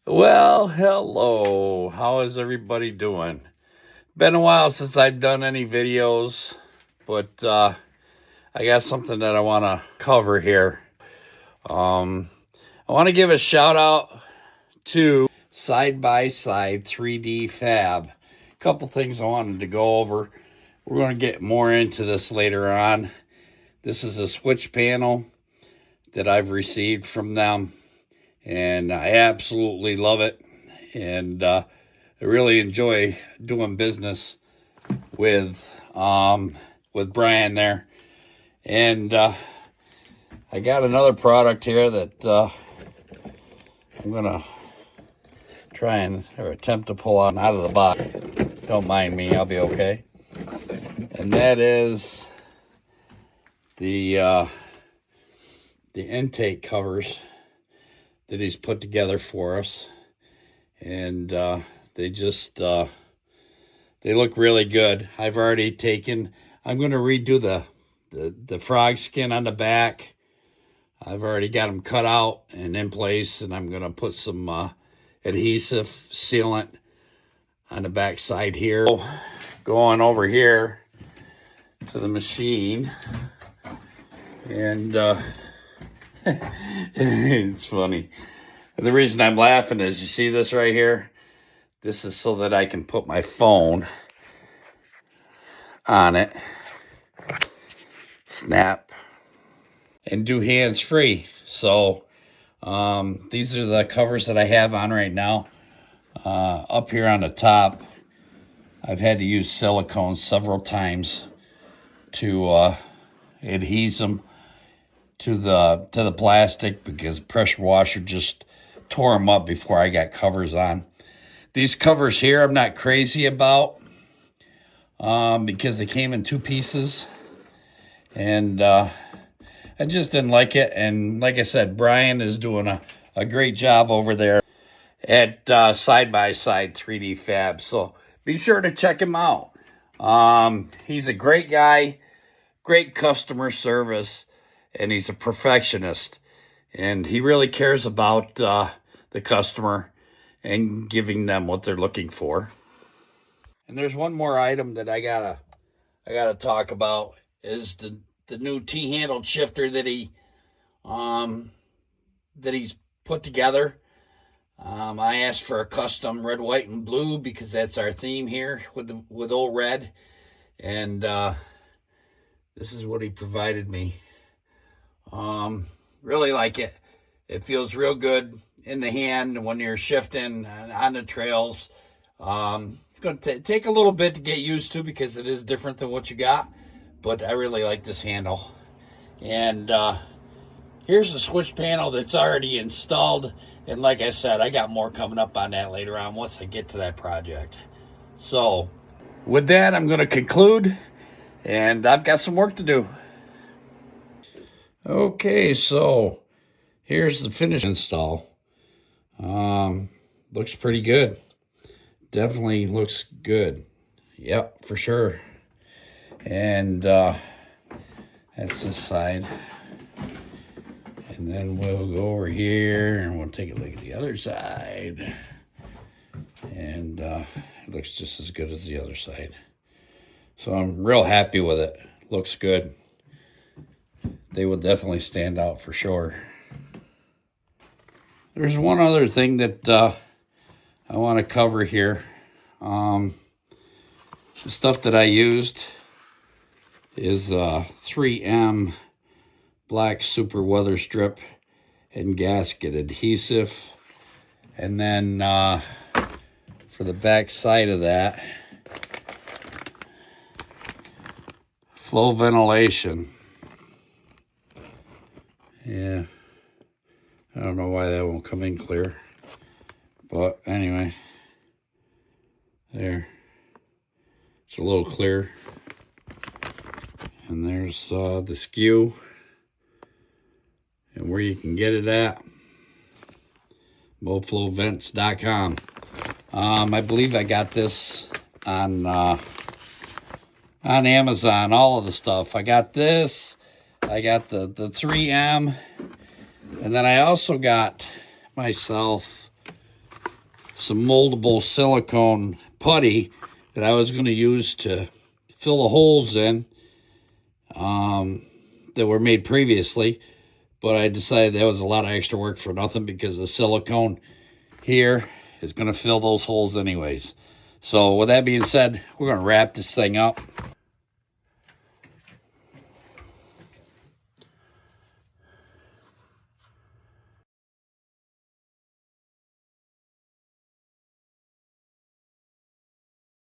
Well, hello. How is everybody doing? Been a while since I've done any videos, but I got something that I want to cover here. I want to give a shout out to Sxs3dfab. A couple things I wanted to go over. We're going to get more into this later on. This is a switch panel that I've received from them, and I absolutely love it. And I really enjoy doing business with Brian there. And I got another product here that I'm gonna try and attempt to pull out of the box. Don't mind me, I'll be okay. And that is the intake covers that he's put together for us. And they just they look really good. I've already taken, I'm going to redo the frog skin on the back. I've already got them cut out and in place, and I'm going to put some adhesive sealant on the back side here. Going over here to the machine, and it's funny. The reason I'm laughing is, you see this right here? This is so that I can put my phone on it, snap, and do hands-free. So these are the covers that I have on right now. Up here on the top, I've had to use silicone several times to adhese them to the plastic, because pressure washer just tore them up before I got covers on. These covers here I'm not crazy about because they came in two pieces, and I just didn't like it. And like I said, Brian is doing a great job over there at Sxs3dfab, so be sure to check him out. He's a great guy, great customer service, and he's a perfectionist, and he really cares about the customer and giving them what they're looking for. And there's one more item that I gotta talk about, is the new T-handled shifter that he's put together. I asked for a custom red, white, and blue because that's our theme here with Old Red, and this is what he provided me. Really like it. It feels real good in the hand when you're shifting on the trails. It's going to take a little bit to get used to because it is different than what you got, but I really like this handle. And here's the switch panel that's already installed, and like I said, I got more coming up on that later on once I get to that project. So with that, I'm going to conclude, and I've got some work to do. Okay, so here's the finished install. Looks pretty good. Definitely looks good. Yep, for sure. And that's this side. And then we'll go over here and we'll take a look at the other side. And it looks just as good as the other side. So I'm real happy with it. Looks good. They will definitely stand out for sure. There's one other thing that I want to cover here. The stuff that I used is 3M black super weather strip and gasket adhesive. And then for the back side of that, flow ventilation. Yeah, I don't know why that won't come in clear, but anyway, there, it's a little clear. And there's the skew and where you can get it at, moflowvents.com. I believe I got this on Amazon, all of the stuff. I got this, I got the 3M, and then I also got myself some moldable silicone putty that I was going to use to fill the holes in that were made previously. But I decided that was a lot of extra work for nothing because the silicone here is going to fill those holes anyways. So with that being said, we're going to wrap this thing up.